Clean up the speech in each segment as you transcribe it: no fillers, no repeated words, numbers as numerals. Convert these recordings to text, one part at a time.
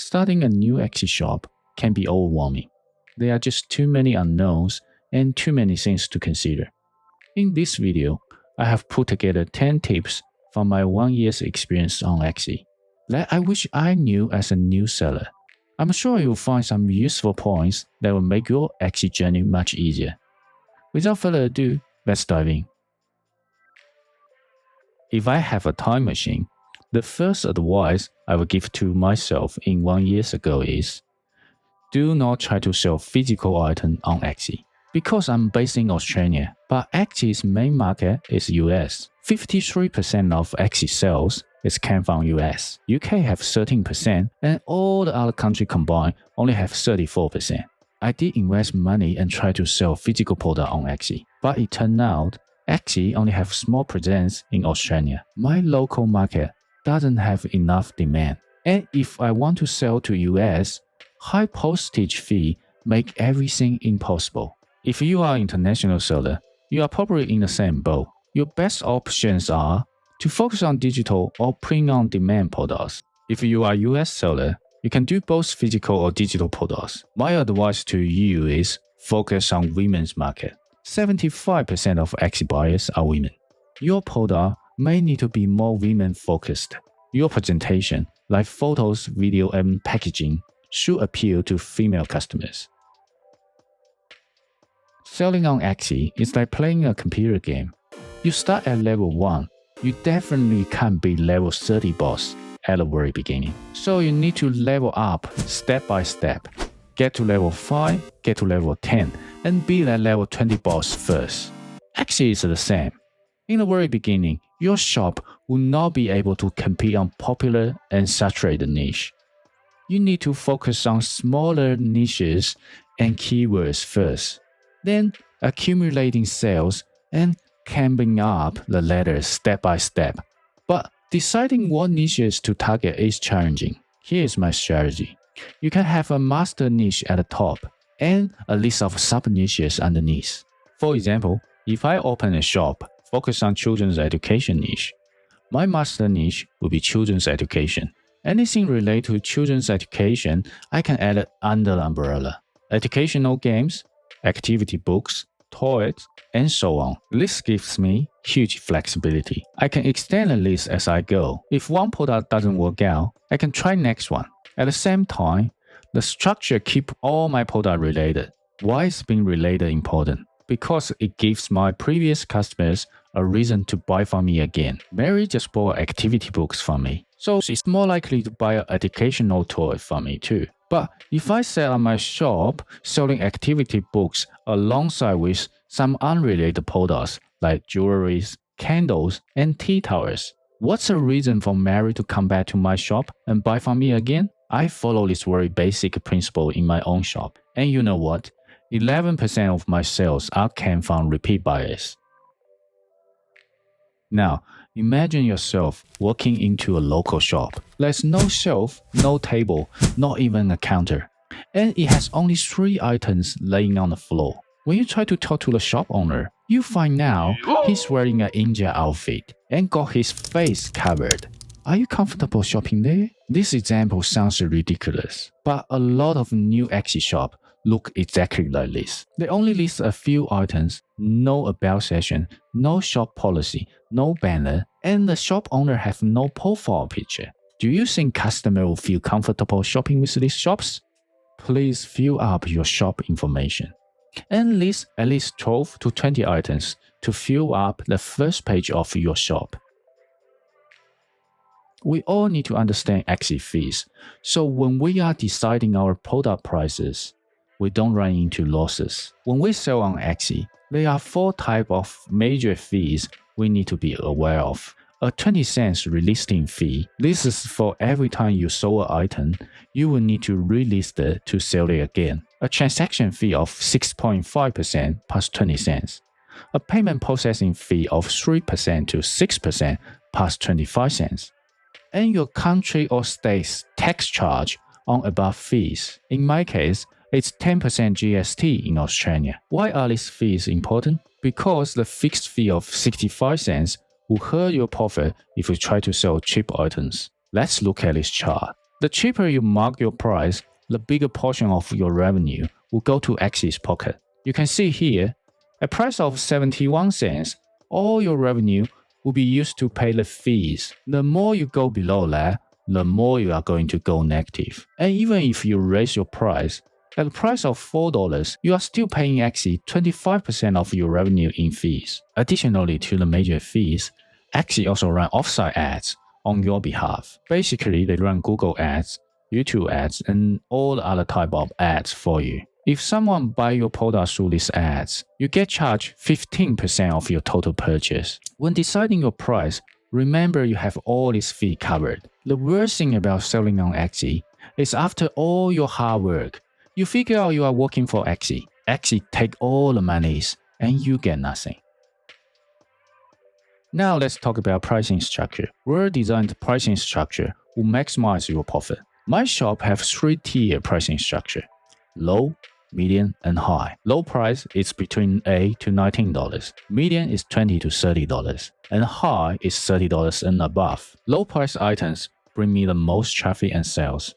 Starting a new Etsy shop can be overwhelming. There are just too many unknowns and too many things to consider. In this video, I have put together 10 tips from my 1 year's experience on Etsy that I wish I knew as a new seller. I'm sure you'll find some useful points that will make your Etsy journey much easier. Without further ado, let's dive in. If I have a time machine, the first advice I would give to myself in 1 year ago is, do not try to sell physical items on Etsy. Because I'm based in Australia, but Etsy's main market is US. 53% of Etsy sales came from US. UK have 13% and all the other countries combined only have 34%. I did invest money and try to sell physical products on Etsy, but it turned out Etsy only have small presence in Australia. My local market doesn't have enough demand. And if I want to sell to US, high postage fee make everything impossible. If you are an international seller, you are probably in the same boat. Your best options are to focus on digital or print-on-demand products. If you are a US seller, you can do both physical or digital products. My advice to you is focus on women's market. 75% of Etsy buyers are women. Your product may need to be more women-focused. Your presentation, like photos, video, and packaging, should appeal to female customers. Selling on Etsy is like playing a computer game. You start at level 1. You definitely can't be level 30 boss at the very beginning. So you need to level up step by step. Get to level 5, get to level 10, and be that level 20 boss first. Etsy is the same. In the very beginning, your shop will not be able to compete on popular and saturated niche. You need to focus on smaller niches and keywords first, then accumulating sales and climbing up the ladder step by step. But deciding what niches to target is challenging. Here's my strategy. You can have a master niche at the top and a list of sub-niches underneath. For example, if I open a shop focused on children's education niche, my master niche will be children's education. Anything related to children's education, I can add it under the umbrella. Educational games, activity books, toys, and so on. This gives me huge flexibility. I can extend the list as I go. If one product doesn't work out, I can try next one. At the same time, the structure keeps all my products related. Why is being related important? Because it gives my previous customers a reason to buy from me again. Mary just bought activity books from me, so she's more likely to buy an educational toy from me too. But if I set up my shop selling activity books alongside with some unrelated products like jewelries, candles, and tea towers, what's the reason for Mary to come back to my shop and buy from me again? I follow this very basic principle in my own shop. And you know what? 11% of my sales came from repeat buyers. Now, imagine yourself walking into a local shop. There's no shelf, no table, not even a counter. And it has only 3 items laying on the floor. When you try to talk to the shop owner, you find out he's wearing an India outfit and got his face covered. Are you comfortable shopping there? This example sounds ridiculous, but a lot of new Etsy shops look exactly like this. They only list a few items, no about section, no shop policy, no banner, and the shop owner have no profile picture. Do you think customers will feel comfortable shopping with these shops? Please fill up your shop information and list at least 12 to 20 items to fill up the first page of your shop. We all need to understand Etsy fees, so when we are deciding our product prices, we don't run into losses. When we sell on Etsy, there are 4 types of major fees we need to be aware of. A 20 cents relisting fee. This is for every time you sold an item, you will need to relist it to sell it again. A transaction fee of 6.5% plus 20 cents. A payment processing fee of 3% to 6% plus 25 cents. And your country or state's tax charge on above fees. In my case, it's 10% GST in Australia. Why are these fees important? Because the fixed fee of 65 cents will hurt your profit if you try to sell cheap items. Let's look at this chart. The cheaper you mark your price, the bigger portion of your revenue will go to X's pocket. You can see here, a price of 71 cents, all your revenue will be used to pay the fees. The more you go below that, the more you are going to go negative. And even if you raise your price, at the price of $4, you are still paying Axie 25% of your revenue in fees. Additionally to the major fees, Axie also run offsite ads on your behalf. Basically, they run Google ads, YouTube ads, and all other type of ads for you. If someone buy your product through these ads, you get charged 15% of your total purchase. When deciding your price, remember you have all these fees covered. The worst thing about selling on Axie is after all your hard work, you figure out you are working for Axie. Axie take all the monies and you get nothing. Now let's talk about pricing structure. Well-designed pricing structure will maximize your profit. My shop have 3-tier pricing structure: low, medium, and high. Low price is between $8 to $19, medium is $20 to $30, and high is $30 and above. Low price items bring me the most traffic and sales.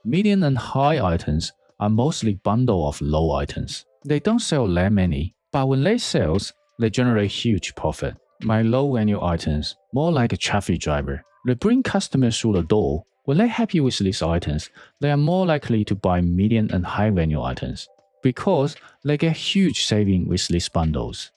Medium and high items are mostly bundle of low items. They don't sell that many, but when they sell, they generate huge profit. My low value items, more like a traffic driver. They bring customers through the door. When they're happy with these items, they are more likely to buy medium and high value items because they get huge saving with these bundles.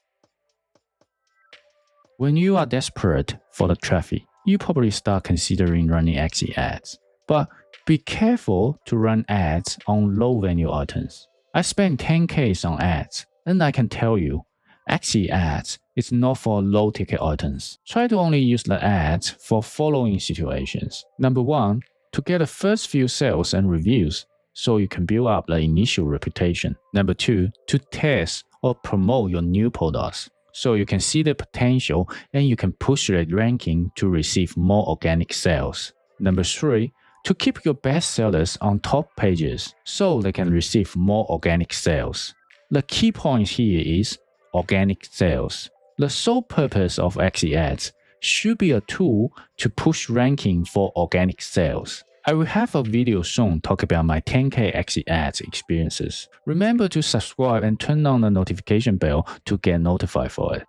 When you are desperate for the traffic, you probably start considering running Axie ads. But be careful to run ads on low value items. I spent 10K on ads, and I can tell you, Axie ads is not for low ticket items. Try to only use the ads for following situations. Number 1, to get the first few sales and reviews so you can build up the initial reputation. Number 2, to test or promote your new products so you can see the potential and you can push the ranking to receive more organic sales. Number 3, to keep your best sellers on top pages so they can receive more organic sales. The key point here is organic sales. The sole purpose of Axie ads should be a tool to push ranking for organic sales. I will have a video soon talk about my 10K Axie ads experiences. Remember to subscribe and turn on the notification bell to get notified for it.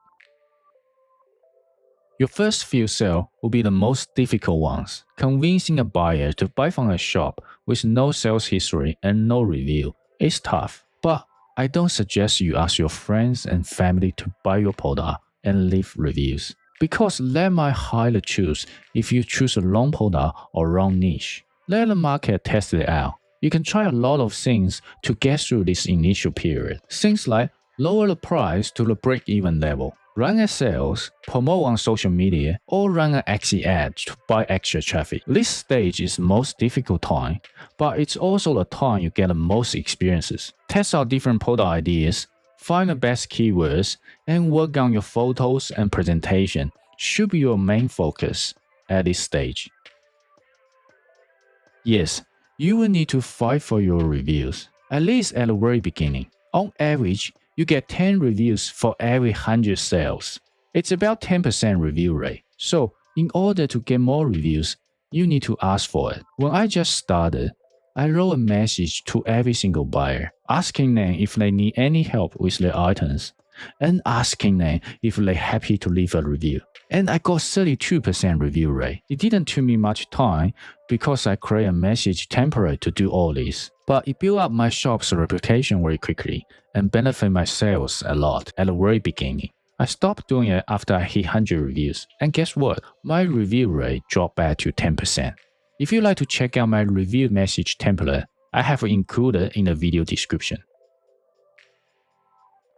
Your first few sales will be the most difficult ones. Convincing a buyer to buy from a shop with no sales history and no review is tough, but I don't suggest you ask your friends and family to buy your product and leave reviews, because that might hide the truth if you choose a wrong product or wrong niche. Let the market test it out. You can try a lot of things to get through this initial period. Things like lower the price to the break-even level, run a sales, promote on social media, or run an Axie ad to buy extra traffic. This stage is the most difficult time, but it's also the time you get the most experiences. Test out different product ideas, find the best keywords, and work on your photos and presentation should be your main focus at this stage. Yes, you will need to fight for your reviews, at least at the very beginning. On average, you get 10 reviews for every 100 sales. It's about 10% review rate. So, in order to get more reviews, you need to ask for it. When I just started, I wrote a message to every single buyer, asking them if they need any help with their items, and asking them if they're happy to leave a review. And I got 32% review rate. It didn't take me much time because I created a message template to do all this. But it built up my shop's reputation very quickly and benefit my sales a lot at the very beginning. I stopped doing it after I hit 100 reviews. And guess what? My review rate dropped back to 10%. If you'd like to check out my review message template, I have it included in the video description.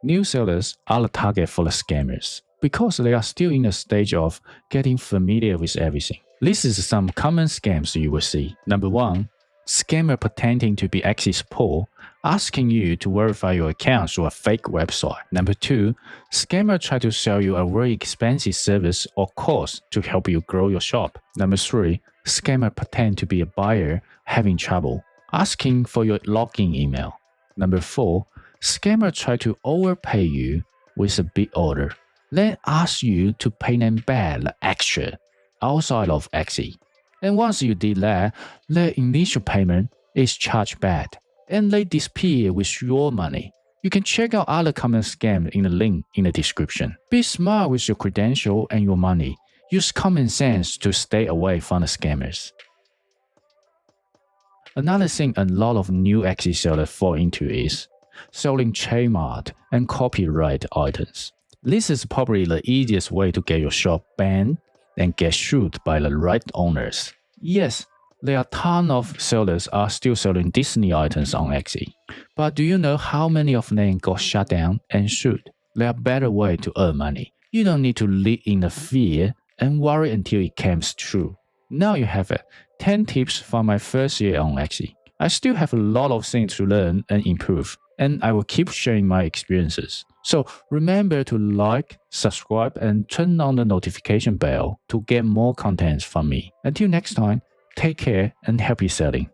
New sellers are the target for the scammers because they are still in the stage of getting familiar with everything. This is some common scams you will see. Number 1, scammer pretending to be Axie support, asking you to verify your account through a fake website. Number 2, scammer try to sell you a very expensive service or course to help you grow your shop. Number 3, scammer pretend to be a buyer having trouble, asking for your login email. Number 4, scammer try to overpay you with a big order, then ask you to pay them back the extra outside of Axie. And once you did that, the initial payment is charged back, and they disappear with your money. You can check out other common scams in the link in the description. Be smart with your credential and your money. Use common sense to stay away from the scammers. Another thing a lot of new Etsy sellers fall into is selling trademark and copyright items. This is probably the easiest way to get your shop banned and get sued by the right owners. Yes, there are a ton of sellers are still selling Disney items on Etsy. But do you know how many of them got shut down and sued? There are better ways to earn money. You don't need to live in the fear and worry until it comes true. Now you have it. 10 tips from my first year on Etsy. I still have a lot of things to learn and improve, and I will keep sharing my experiences. So remember to like, subscribe, and turn on the notification bell to get more content from me. Until next time, take care and happy selling.